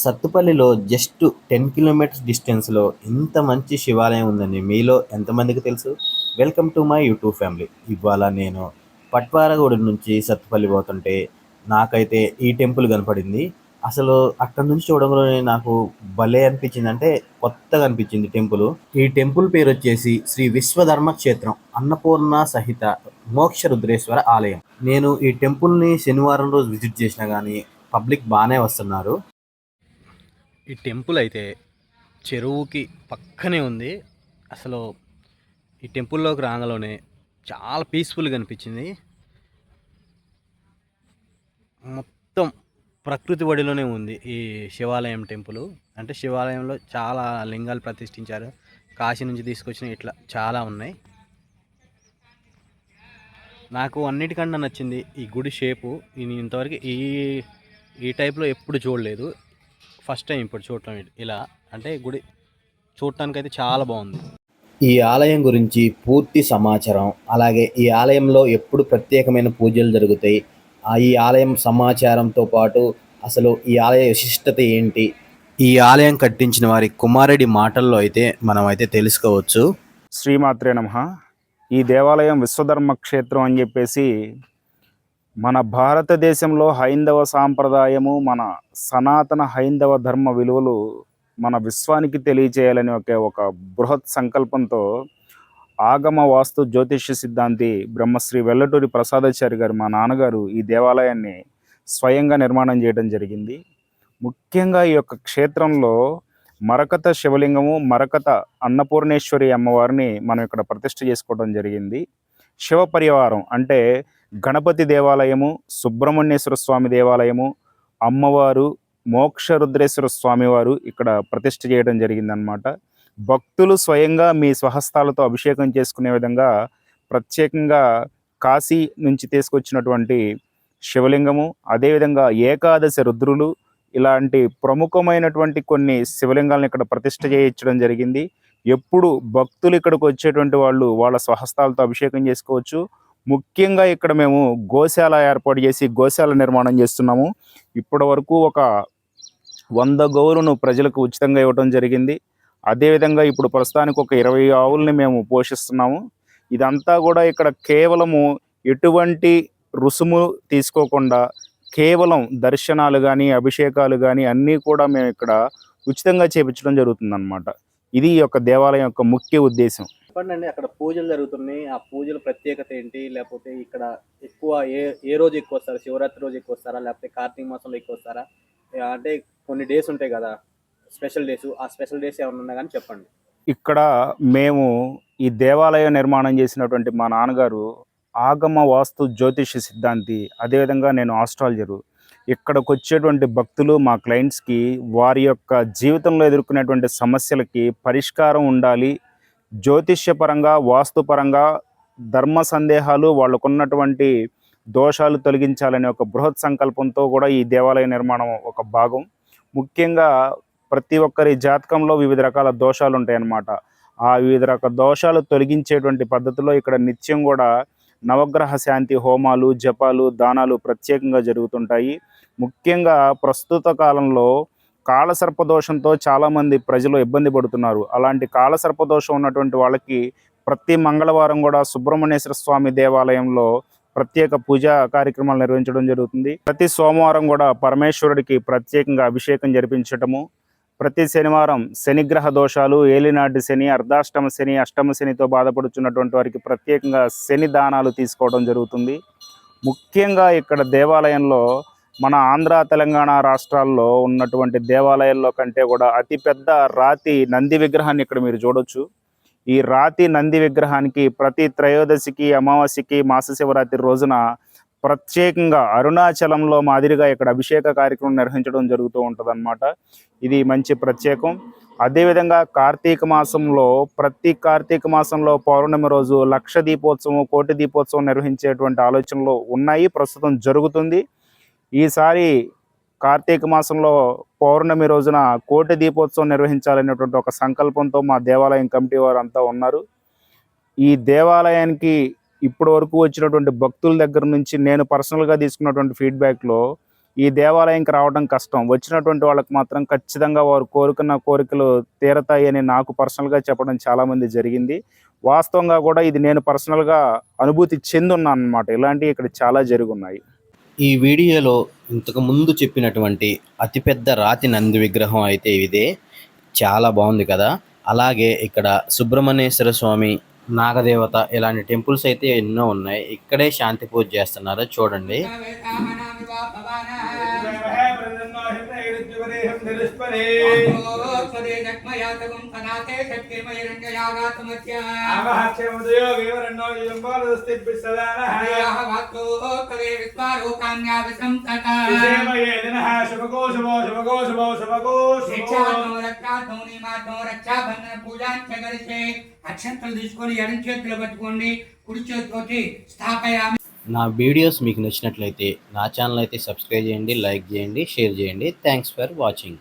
సత్తుపల్లిలో just 10 kilometres డిస్టెన్స్‌లో ఇంత మంచి శివాలయం ఉందని మీలో ఎంతమందికి తెలుసు? Welcome to my YouTube family. ఇవాళ నేను పట్వారగూడెం నుంచి సత్తుపల్లి పోతుంటే నాకైతే ఈ టెంపుల్ కనపడింది. అసలు అక్కడి నుంచి చూడంగానే నాకు భలే అనిపించింది. అంటే కొత్తగా అనిపించింది టెంపులు. ఈ టెంపుల్ పేరొచ్చేసి శ్రీ విశ్వధర్మ క్షేత్రం అన్నపూర్ణ సహిత మోక్ష రుద్రేశ్వర ఆలయం. నేను ఈ టెంపుల్‌ని శనివారం రోజు విజిట్ చేసినా గానీ పబ్లిక్ బానే వస్తున్నారు. ఈ టెంపుల్ అయితే చెరువుకి పక్కనే ఉంది. అసలు ఈ టెంపుల్లోకి రాగానే చాలా పీస్ఫుల్గా అనిపించింది. మొత్తం ప్రకృతి ఒడిలోనే ఉంది ఈ శివాలయం టెంపుల్. అంటే శివాలయంలో చాలా లింగాలు ప్రతిష్ఠించారు. కాశీ నుంచి తీసుకొచ్చిన ఇట్లా చాలా ఉన్నాయి. నాకు అన్నిటికన్నా నచ్చింది ఈ గుడి షేపు. నేను ఇంతవరకు ఈ ఈ టైప్లో ఎప్పుడు చూడలేదు. ఫస్ట్ టైం ఇప్పుడు చూడటం ఇలా. అంటే గుడి చూడటానికైతే చాలా బాగుంది. ఈ ఆలయం గురించి పూర్తి సమాచారం, అలాగే ఈ ఆలయంలో ఎప్పుడు ప్రత్యేకమైన పూజలు జరుగుతాయి, ఈ ఆలయం సమాచారంతో పాటు అసలు ఈ ఆలయ విశిష్టత ఏంటి, ఈ ఆలయం కట్టించిన వారి కుమారుడి మాటల్లో అయితే మనం అయితే తెలుసుకోవచ్చు. శ్రీమాత్రే నమః. ఈ దేవాలయం విశ్వధర్మ క్షేత్రం అని చెప్పేసి మన భారతదేశంలో హైందవ సాంప్రదాయము, మన సనాతన హైందవ ధర్మ విలువలు మన విశ్వానికి తెలియచేయాలని ఒక బృహత్ సంకల్పంతో ఆగమ వాస్తు జ్యోతిష్య సిద్ధాంతి బ్రహ్మశ్రీ వెల్లటూరి ప్రసాదాచారి గారు, మా నాన్నగారు, ఈ దేవాలయాన్ని స్వయంగా నిర్మాణం చేయడం జరిగింది. ముఖ్యంగా ఈ యొక్క క్షేత్రంలో మరకత శివలింగము, మరకత అన్నపూర్ణేశ్వరి అమ్మవారిని మనం ఇక్కడ ప్రతిష్ఠ చేసుకోవడం జరిగింది. శివ పరివారం అంటే గణపతి దేవాలయము, సుబ్రహ్మణ్యేశ్వర స్వామి దేవాలయము, అమ్మవారు, మోక్షరుద్రేశ్వర స్వామివారు ఇక్కడ ప్రతిష్ఠ చేయడం జరిగిందనమాట. భక్తులు స్వయంగా మీ స్వహస్తాలతో అభిషేకం చేసుకునే విధంగా ప్రత్యేకంగా కాశీ నుంచి తీసుకొచ్చినటువంటి శివలింగము, అదేవిధంగా ఏకాదశి రుద్రులు, ఇలాంటి ప్రముఖమైనటువంటి కొన్ని శివలింగాలను ఇక్కడ ప్రతిష్ఠ చేయించడం జరిగింది. ఎప్పుడు భక్తులు ఇక్కడికి వచ్చేటువంటి వాళ్ళు వాళ్ళ స్వహస్తాలతో అభిషేకం చేసుకోవచ్చు. ముఖ్యంగా ఇక్కడ మేము గోశాల ఏర్పాటు చేసి గోశాల నిర్మాణం చేస్తున్నాము. ఇప్పటి వరకు ఒక 100 గోవులను ప్రజలకు ఉచితంగా ఇవ్వడం జరిగింది. అదేవిధంగా ఇప్పుడు ప్రస్తుతానికి ఒక 20 ఆవుల్ని మేము పోషిస్తున్నాము. ఇదంతా కూడా ఇక్కడ కేవలము ఎటువంటి రుసుము తీసుకోకుండా కేవలం దర్శనాలు కానీ, అభిషేకాలు కానీ అన్నీ కూడా మేము ఇక్కడ ఉచితంగా చేపించడం జరుగుతుందన్నమాట. ఇది ఈ యొక్క దేవాలయం యొక్క ముఖ్య ఉద్దేశం. చెప్పండి, అక్కడ పూజలు జరుగుతున్నాయి. ఆ పూజల ప్రత్యేకత ఏంటి? లేకపోతే ఇక్కడ ఎక్కువ ఏ ఏ రోజు ఎక్కువ వస్తారు? శివరాత్రి రోజు ఎక్కువ వస్తారా? లేకపోతే కార్తీక మాసంలో ఎక్కువ వస్తారా? అంటే కొన్ని డేస్ ఉంటాయి కదా, స్పెషల్ డేస్. ఆ స్పెషల్ డేస్ ఏమైనా ఉన్నా కానీ చెప్పండి. ఇక్కడ మేము ఈ దేవాలయం నిర్మాణం చేసినటువంటి మా నాన్నగారు ఆగమ వాస్తు జ్యోతిష సిద్ధాంతి, అదేవిధంగా నేను ఆస్ట్రాలజరు. ఇక్కడికి వచ్చేటువంటి భక్తులు, మా క్లయింట్స్కి వారి యొక్క జీవితంలో ఎదుర్కొనేటువంటి సమస్యలకి పరిష్కారం ఉండాలి, జ్యోతిష్యపరంగా, వాస్తుపరంగా ధర్మ సందేహాలు, వాళ్ళకున్నటువంటి దోషాలు తొలగించాలనే ఒక బృహత్ సంకల్పంతో కూడా ఈ దేవాలయ నిర్మాణం ఒక భాగం. ముఖ్యంగా ప్రతి ఒక్కరి జాతకంలో వివిధ రకాల దోషాలు ఉంటాయన్నమాట. ఆ వివిధ రకాల దోషాలు తొలగించేటువంటి పద్ధతిలో ఇక్కడ నిత్యం కూడా నవగ్రహ శాంతి హోమాలు, జపాలు, దానాలు ప్రత్యేకంగా జరుగుతుంటాయి. ముఖ్యంగా ప్రస్తుత కాలంలో కాలసర్పదోషంతో చాలామంది ప్రజలు ఇబ్బంది పడుతున్నారు. అలాంటి కాలసర్పదోషం ఉన్నటువంటి వాళ్ళకి ప్రతి మంగళవారం కూడా సుబ్రహ్మణ్యేశ్వర స్వామి దేవాలయంలో ప్రత్యేక పూజా కార్యక్రమాలు నిర్వహించడం జరుగుతుంది. ప్రతి సోమవారం కూడా పరమేశ్వరుడికి ప్రత్యేకంగా అభిషేకం జరిపించటము, ప్రతి శనివారం శనిగ్రహ దోషాలు, ఏలినాటి శని, అర్ధాష్టమ శని, అష్టమ శనితో బాధపడుతున్నటువంటి వారికి ప్రత్యేకంగా శని దానాలు తీసుకోవడం జరుగుతుంది. ముఖ్యంగా ఇక్కడ దేవాలయంలో మన ఆంధ్ర, తెలంగాణ రాష్ట్రాల్లో ఉన్నటువంటి దేవాలయాల్లో కంటే కూడా అతిపెద్ద రాతి నంది విగ్రహాన్ని ఇక్కడ మీరు చూడొచ్చు. ఈ రాతి నంది విగ్రహానికి ప్రతి త్రయోదశికి, అమావాస్యకి, మాస శివరాత్రి రోజున ప్రత్యేకంగా అరుణాచలంలో మాదిరిగా ఇక్కడ అభిషేక కార్యక్రమం నిర్వహించడం జరుగుతూ ఉంటుందన్నమాట. ఇది మంచి ప్రత్యేకం. అదేవిధంగా కార్తీక మాసంలో ప్రతి కార్తీక మాసంలో పౌర్ణమి రోజు లక్ష దీపోత్సవం, కోటి దీపోత్సవం నిర్వహించేటువంటి ఆలోచనలు ఉన్నాయి, ప్రస్తుతం జరుగుతుంది. ఈసారి కార్తీక మాసంలో పౌర్ణమి రోజున కోటి దీపోత్సవం నిర్వహించాలనేటువంటి ఒక సంకల్పంతో మా దేవాలయం కమిటీ వారు అంతా ఉన్నారు. ఈ దేవాలయానికి ఇప్పటి వరకు వచ్చినటువంటి భక్తుల దగ్గర నుంచి నేను పర్సనల్గా తీసుకున్నటువంటి ఫీడ్బ్యాక్లో ఈ దేవాలయంకి రావడం కష్టం. వచ్చినటువంటి వాళ్ళకి మాత్రం ఖచ్చితంగా వారు కోరుకున్న కోరికలు తీరతాయని నాకు పర్సనల్‌గా చెప్పడం చాలామంది జరిగింది. వాస్తవంగా కూడా ఇది నేను పర్సనల్‌గా అనుభూతి చెందున్నానన్నమాట. ఇలాంటివి ఇక్కడ చాలా జరిగున్నాయి. ఈ వీడియోలో ఇంతకు ముందు చెప్పినటువంటి అతిపెద్ద రాతి నంది విగ్రహం అయితే ఇదే. చాలా బాగుంది కదా. అలాగే ఇక్కడ సుబ్రహ్మణ్యేశ్వర స్వామి, నాగదేవత ఇలాంటి టెంపుల్స్ అయితే ఎన్నో ఉన్నాయి. ఇక్కడే శాంతి పూజ చేస్తున్నారు చూడండి. అక్షంతలు తీసుకొని ఎడం చేతిలో పట్టుకోండి, కుడి చేతితోటి స్థాపయామి. నా వీడియోస్ మీకు నచ్చినట్లయితే నా ఛానల్ అయితే సబ్స్క్రైబ్ చేయండి, లైక్ చేయండి, షేర్ చేయండి. Thanks for watching.